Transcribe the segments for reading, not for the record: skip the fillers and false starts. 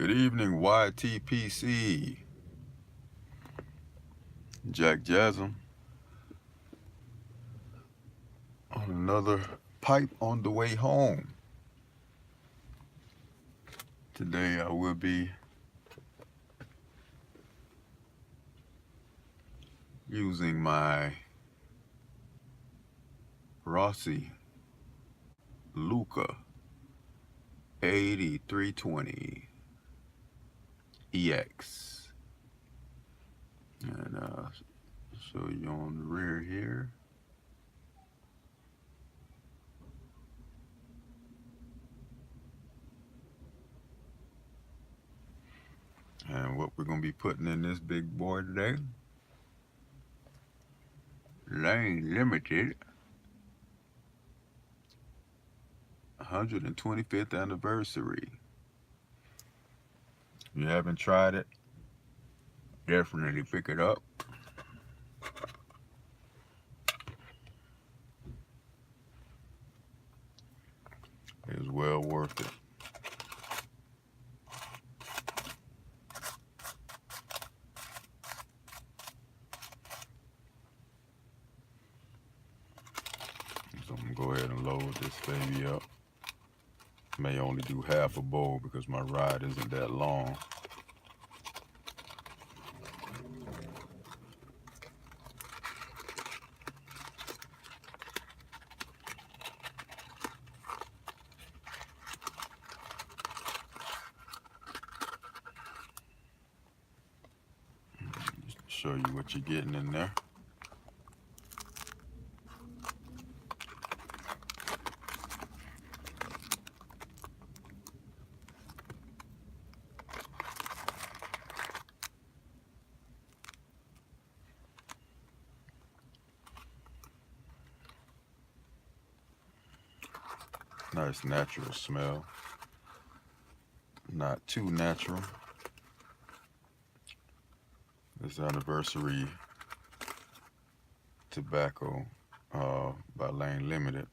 Good evening, YTPC. JackJazzm on another pipe on the way home. Today I will be using my Rossi Lucca 8320 EX. And show you on the rear here. And what we're going to be putting in this big boy today, Lane Limited 125th anniversary. If you haven't tried it, definitely pick it up. It's well worth it. So I'm gonna go ahead and load this baby up. May only do half a bowl because my ride isn't that long. Just to show you what you're getting in there. Nice natural smell. Not too natural. This anniversary tobacco by Lane Limited.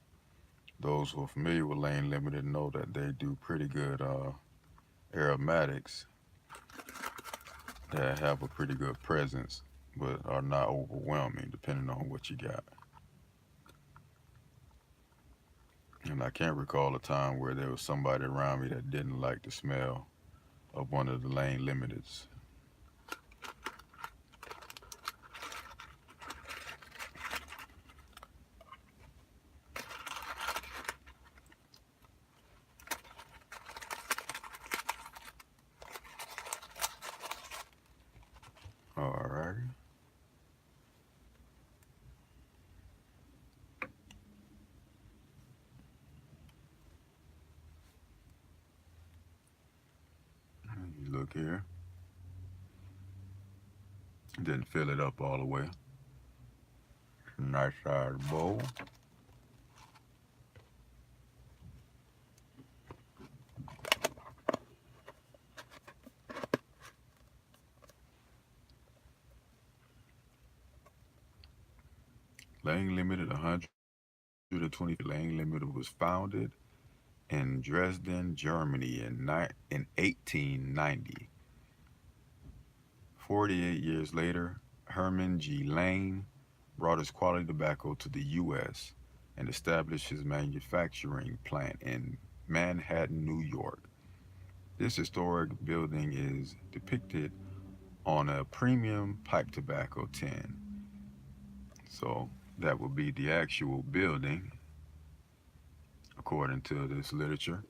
Those who are familiar with Lane Limited know that they do pretty good aromatics that have a pretty good presence, but are not overwhelming depending on what you got. And I can't recall a time where there was somebody around me that didn't like the smell of one of the Lane Limiteds. Alrighty. You look here. Didn't fill it up all the way. Nice sized bowl. Lane Limited 120. Lane Limited was founded in Dresden, Germany in 1890. 48 years later, Herman G. Lane brought his quality tobacco to the U.S. and established his manufacturing plant in Manhattan, New York. This historic building is depicted on a premium pipe tobacco tin. So that would be the actual building, according to this literature.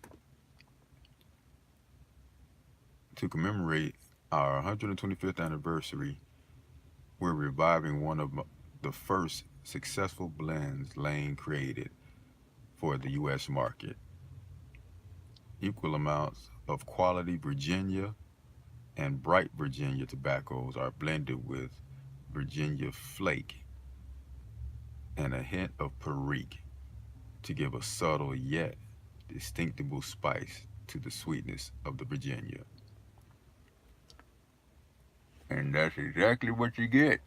To commemorate our 125th anniversary, we're reviving one of the first successful blends Lane created for the U.S. market. Equal amounts of quality Virginia and bright Virginia tobaccos are blended with Virginia flake and a hint of Perique to give a subtle yet distinctive spice to the sweetness of the Virginia. And that's exactly what you get.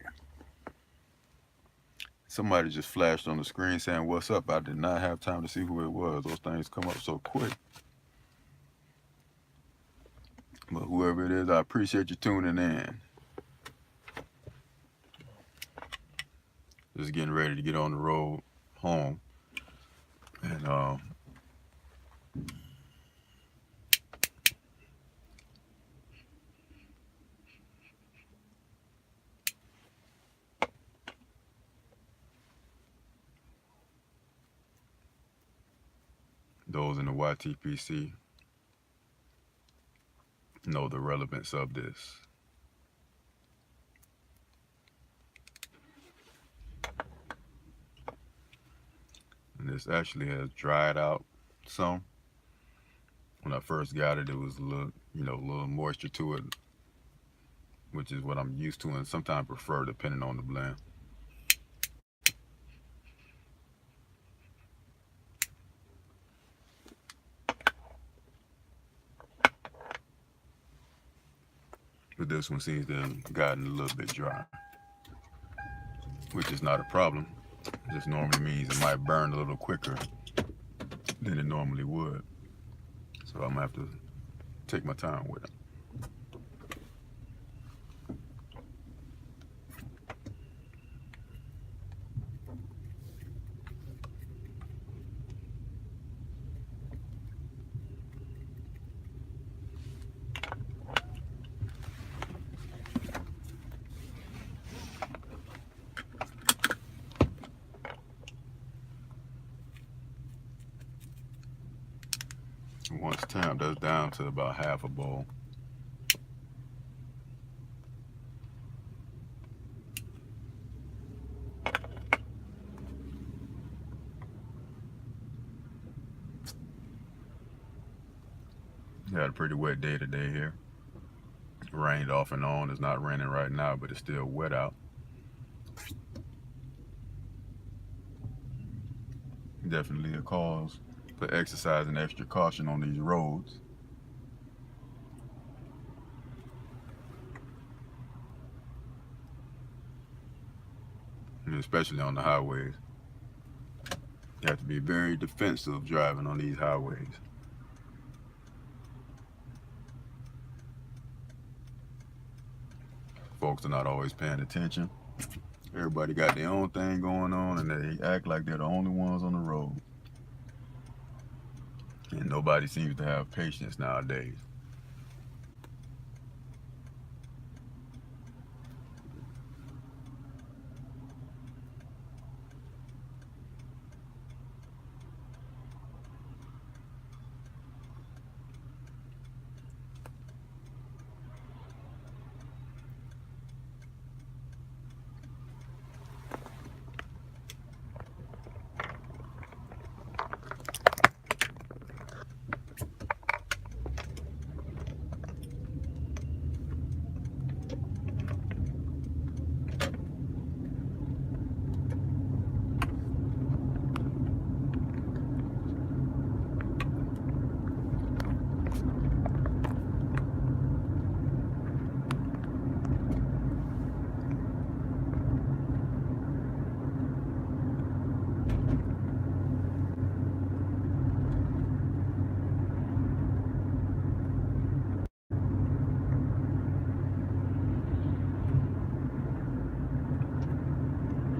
Somebody just flashed on the screen saying, "What's up?" I did not have time to see who it was. Those things come up so quick. But whoever it is, I appreciate you tuning in. Just getting ready to get on the road home. And those in the YTPC know the relevance of this. And this actually has dried out some. When I first got it, it was a little, a little moisture to it, which is what I'm used to and sometimes prefer depending on the blend. But this one seems to have gotten a little bit dry, which is not a problem. It just normally means it might burn a little quicker than it normally would. So I'm gonna have to take my time with it. Once tamped, that's down to about half a bowl. Had a pretty wet day today here. It rained off and on. It's not raining right now, but it's still wet out. Definitely a cause for exercising extra caution on these roads. And especially on the highways. You have to be very defensive driving on these highways. Folks are not always paying attention. Everybody got their own thing going on and they act like they're the only ones on the road. And nobody seems to have patience nowadays.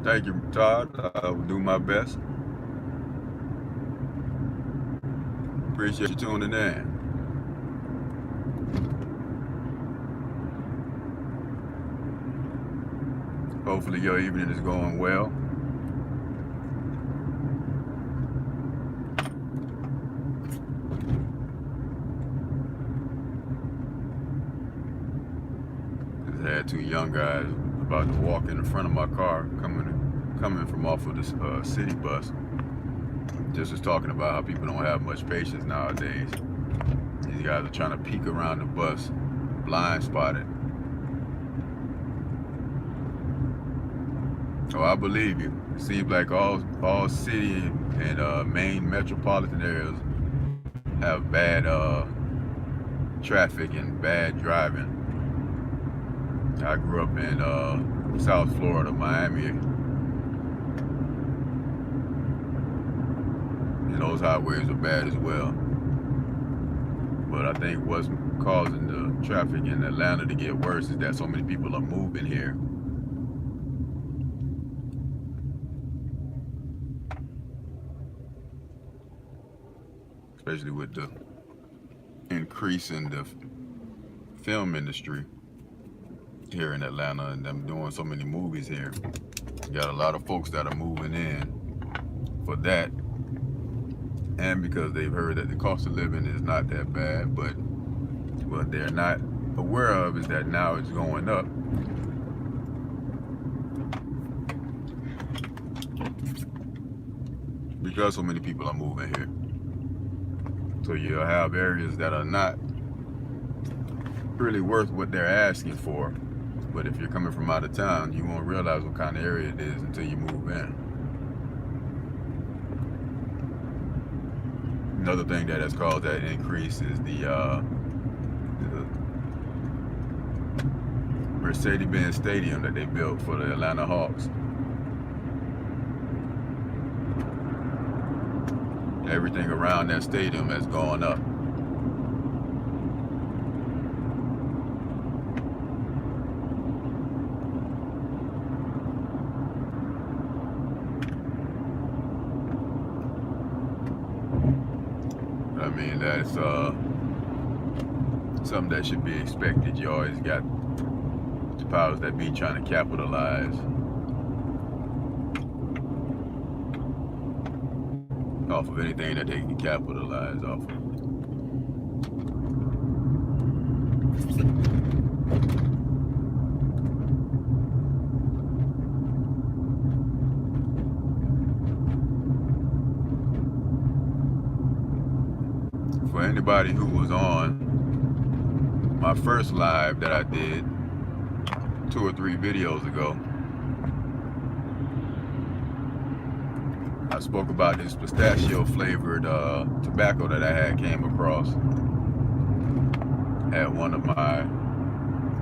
Thank you, Todd. I will do my best. Appreciate you tuning in. Hopefully your evening is going well. Just had two young guys about to walk in the front of my car coming from off of the city bus. Just was talking about how people don't have much patience nowadays. These guys are trying to peek around the bus, blind spotted. Oh, I believe you. It seems like all city and main metropolitan areas have bad traffic and bad driving. I grew up in South Florida, Miami. And those highways are bad as well. But But I think what's causing the traffic in Atlanta to get worse is that so many people are moving here. Especially with the increase in the film industry here in Atlanta and them doing so many movies here. You got a lot of folks that are moving in for that, and because they've heard that the cost of living is not that bad, but what they're not aware of is that now it's going up. Because so many people are moving here. So you'll have areas that are not really worth what they're asking for. But if you're coming from out of town, you won't realize what kind of area it is until you move in. Another thing that has caused that increase is the Mercedes-Benz Stadium that they built for the Atlanta Hawks. Everything around that stadium has gone up. I mean, that's something that should be expected. You always got the powers that be trying to capitalize off of anything that they can capitalize off of. For anybody who was on my first live that I did 2 or 3 videos ago, I spoke about this pistachio flavored tobacco that I came across at one of my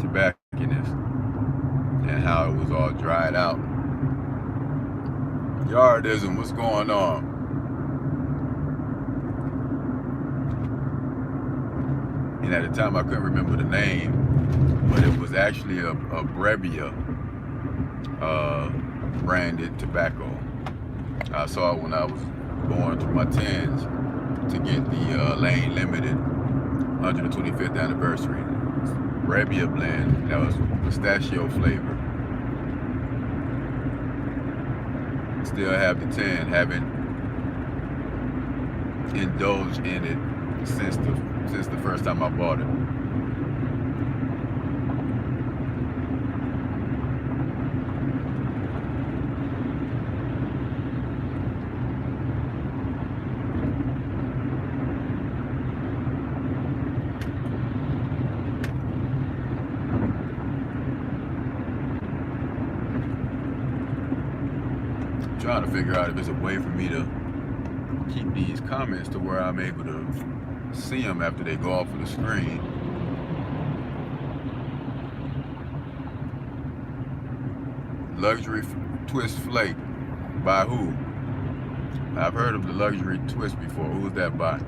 tobacconists, and how it was all dried out. JackJazzm, what's going on? And at the time I couldn't remember the name, but it was actually a Brevia branded tobacco. I saw it when I was going through my 10s to get the Lane Limited 125th anniversary Brevia blend that was pistachio flavor. Still have the 10, haven't indulged in it since the first time I bought it. Trying to figure out if there's a way for me to keep these comments to where I'm able to see them after they go off of the screen. Luxury Twist Flake. By who? I've heard of the Luxury Twist before. Who's that by?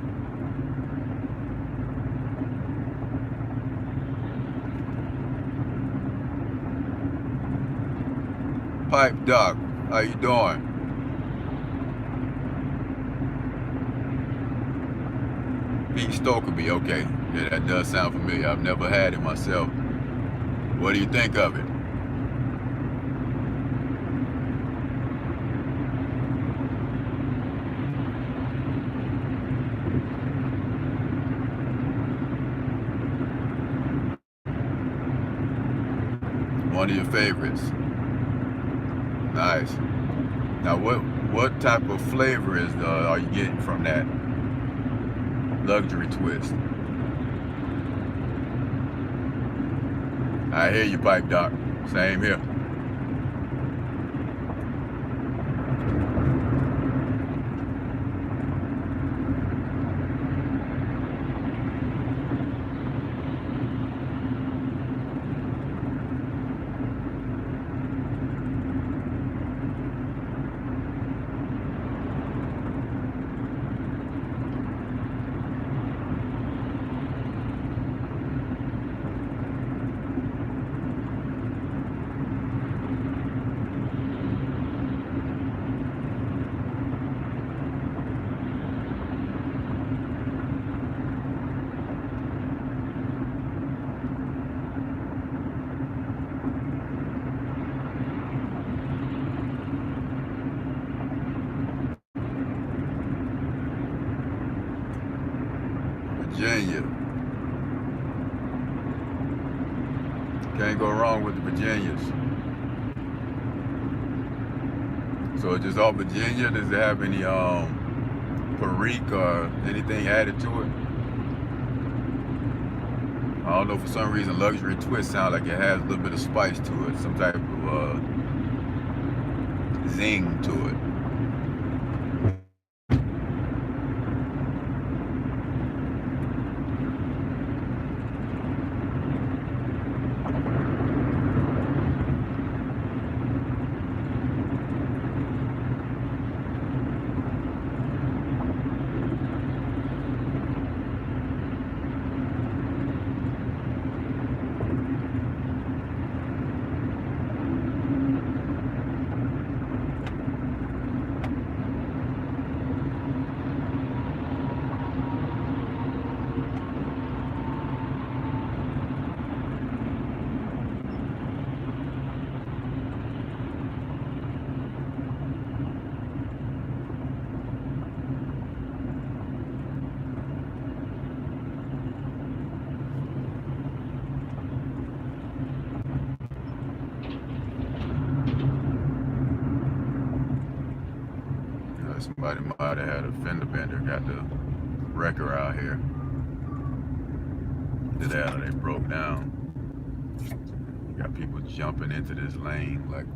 Pipe Doc, how you doing? Pete Stokeby, okay. Yeah, that does sound familiar. I've never had it myself. What do you think of it? One of your favorites. Nice. Now, what type of flavor are you getting from that Luxury Twist? I hear you, Pipe Doc. Same here. Virginia. Can't go wrong with the Virginias. So just off Virginia, does it have any Perique or anything added to it? I don't know, for some reason luxury twist sounds like it has a little bit of spice to it, some type of zing to it. Somebody might have had a fender bender, got the wrecker out here. Did that, or they broke down. You got people jumping into this lane, like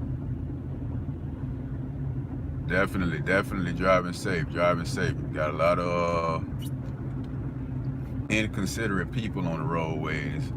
definitely driving safe. Got a lot of inconsiderate people on the roadways.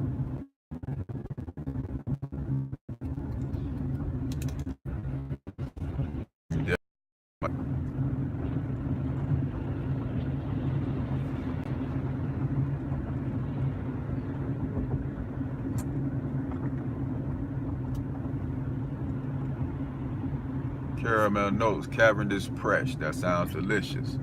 Caramel notes, Cavendish Fresh. That sounds delicious.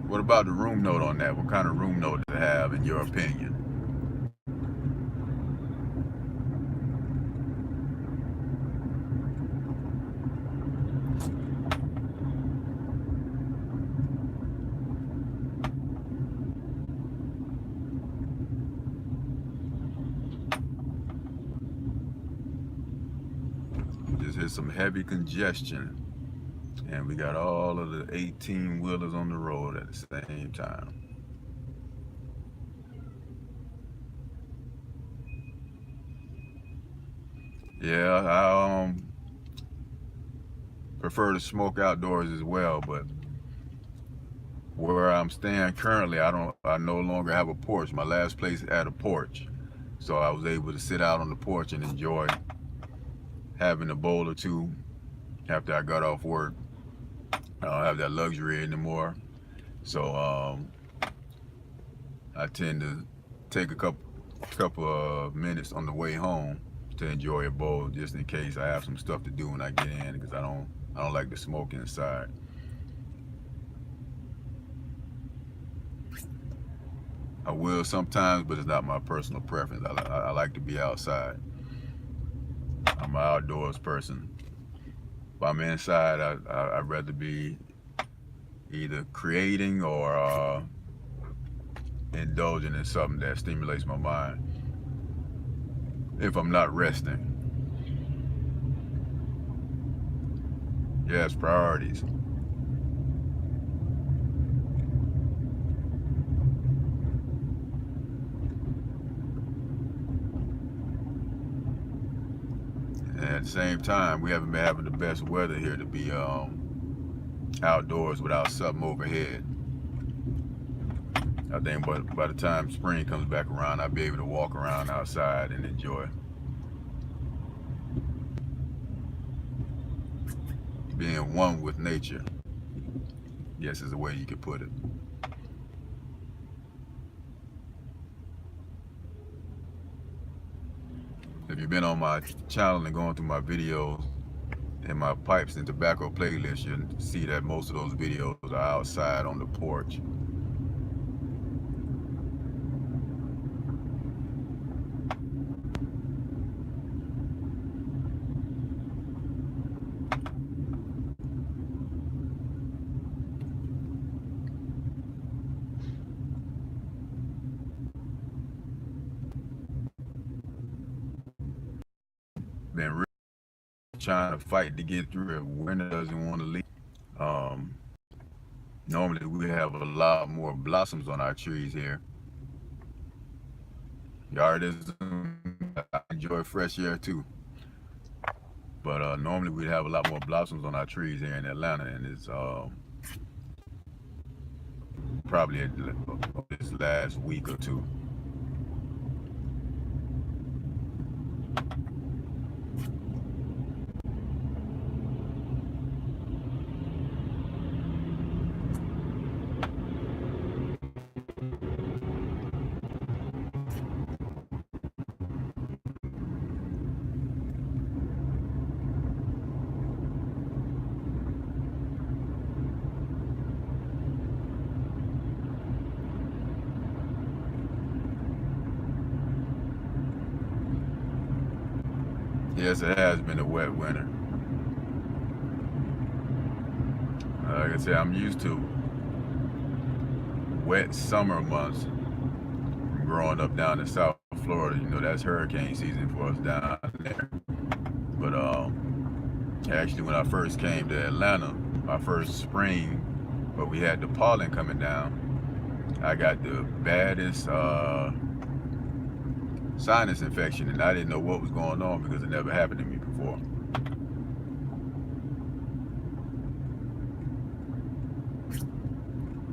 What about the room note on that? What kind of room note does it have, in your opinion? Just hit some heavy congestion, and we got all of the 18-wheelers on the road at the same time. Yeah, I prefer to smoke outdoors as well, but where I'm staying currently, I no longer have a porch. My last place had a porch, so I was able to sit out on the porch and enjoy having a bowl or two after I got off work. I don't have that luxury anymore, so I tend to take a couple of minutes on the way home to enjoy a bowl, just in case I have some stuff to do when I get in, because I don't like to smoke inside. I will sometimes, but it's not my personal preference. I like to be outside. I'm an outdoors person. If I'm inside, I'd rather be either creating or indulging in something that stimulates my mind if I'm not resting. Yes, priorities. And at the same time, we haven't been having the best weather here to be outdoors without something overhead. I think by the time spring comes back around, I'll be able to walk around outside and enjoy. Being one with nature, yes, is the way you could put it. If you've been on my channel and going through my videos and my pipes and tobacco playlist, you'll see that most of those videos are outside on the porch. been really trying to fight to get through it. Winter doesn't want to leave. Um, Normally we have a lot more blossoms on our trees here. Yardism, I enjoy fresh air too. But normally we'd have a lot more blossoms on our trees here in Atlanta, and it's probably this last week or two. Yes, it has been a wet winter. Like I said, I'm used to wet summer months growing up down in South Florida. You know, that's hurricane season for us down there. But actually, when I first came to Atlanta, my first spring, where we had the pollen coming down, I got the baddest sinus infection, and I didn't know what was going on because it never happened to me before.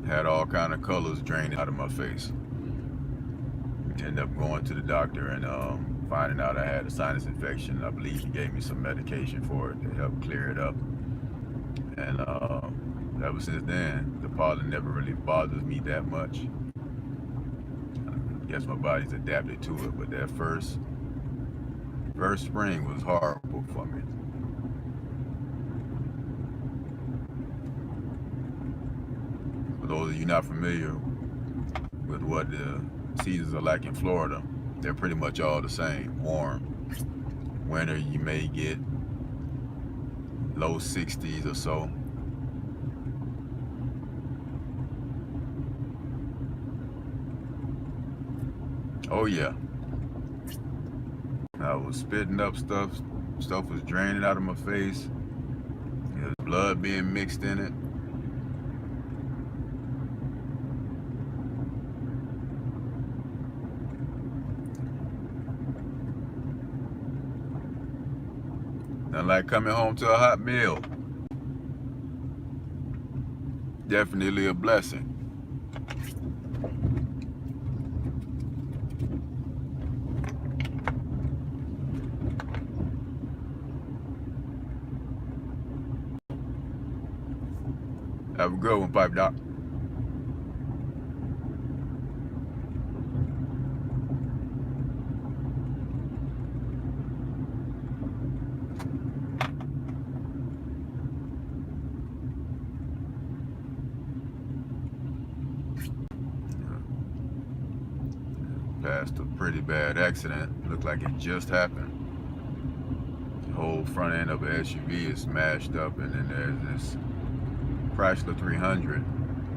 Had all kind of colors draining out of my face. Ended up going to the doctor and finding out I had a sinus infection. I believe he gave me some medication for it to help clear it up. And ever since then, the pollen never really bothers me that much. I guess my body's adapted to it, but that first spring was horrible for me. For those of you not familiar with what the seasons are like in Florida, they're pretty much all the same. Warm. Winter, you may get low 60s or so. Oh yeah. I was spitting up stuff. Stuff was draining out of my face. There was blood being mixed in it. Nothing like coming home to a hot meal. Definitely a blessing. Have a good one, Pipe Doc. Passed a pretty bad accident. Looked like it just happened. The whole front end of an SUV is smashed up, and then there's this Chrysler 300.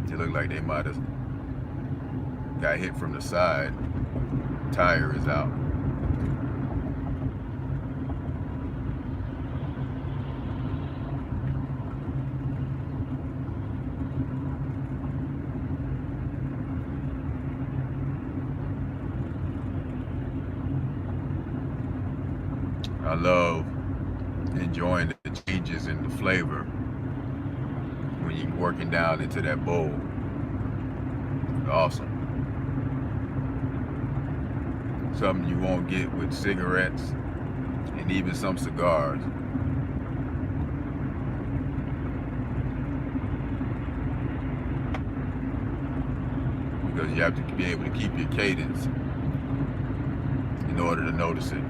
It looked like they might have got hit from the side. Tire is out. I love enjoying the changes in the flavor when you're working down into that bowl. Awesome. Something you won't get with cigarettes and even some cigars. Because you have to be able to keep your cadence in order to notice it.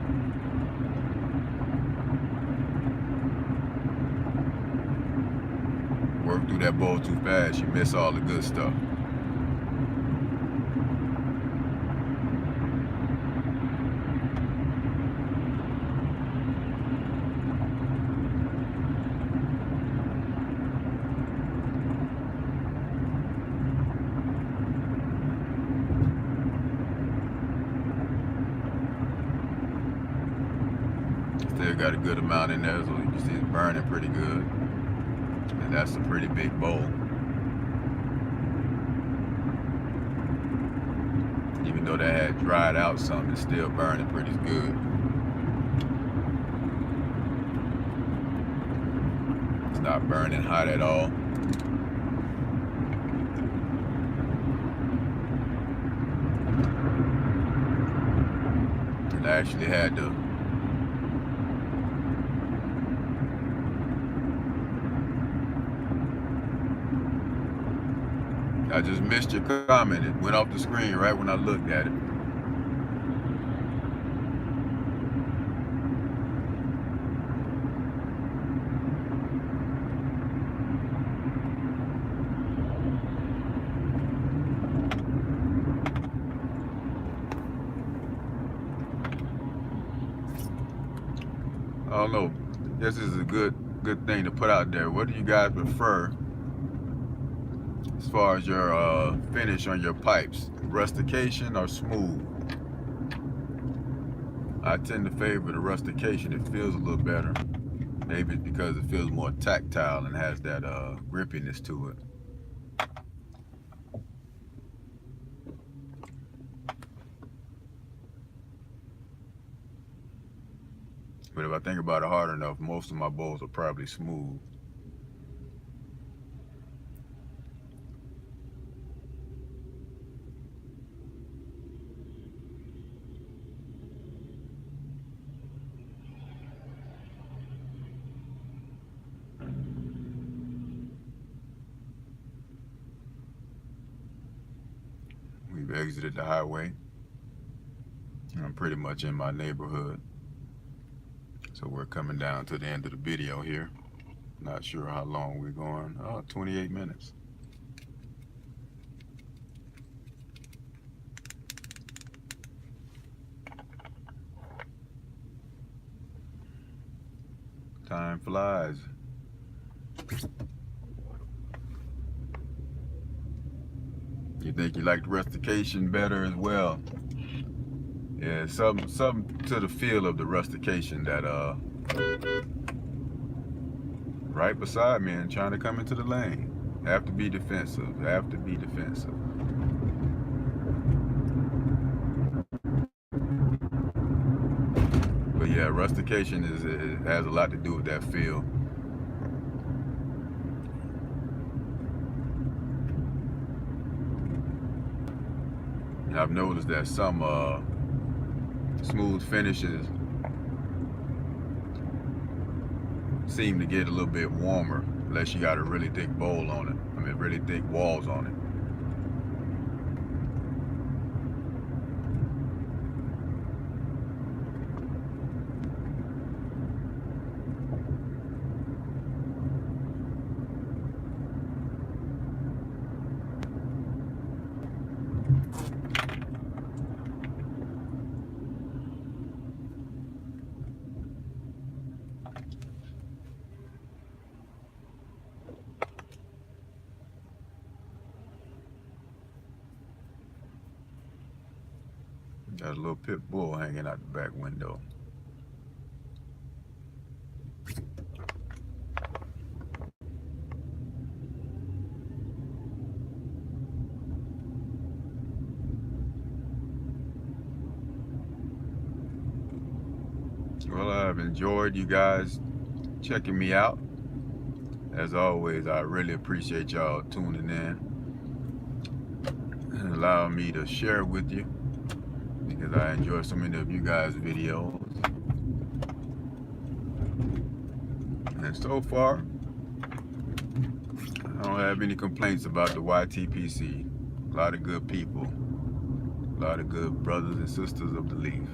Work through that bowl too fast, you miss all the good stuff. Still got a good amount in there, so you can see it's burning pretty good. And that's a pretty big bowl. Even though that had dried out some, it's still burning pretty good. It's not burning hot at all. And I actually had to I just missed your comment. It went off the screen right when I looked at it. I don't know. This is a good thing to put out there. What do you guys prefer as far as your finish on your pipes? Rustication or smooth? I tend to favor the rustication. It feels a little better. Maybe it's because it feels more tactile and has that grippiness to it. But if I think about it hard enough, most of my bowls are probably smooth. We've exited the highway. I'm pretty much in my neighborhood. So we're coming down to the end of the video here. Not sure how long we're going. 28 minutes. Time flies. You think you like the rustication better as well? Yeah, something to the feel of the rustication that right beside me and trying to come into the lane. Have to be defensive. Have to be defensive. But yeah, rustication it has a lot to do with that feel. And I've noticed that some smooth finishes seem to get a little bit warmer unless you got a really thick bowl on it. I mean, really thick walls on it. Got a little pit bull hanging out the back window. Well, I've enjoyed you guys checking me out. As always, I really appreciate y'all tuning in and allowing me to share with you, because I enjoy so many of you guys' videos. And so far, I don't have any complaints about the YTPC. A lot of good people, a lot of good brothers and sisters of the Leaf.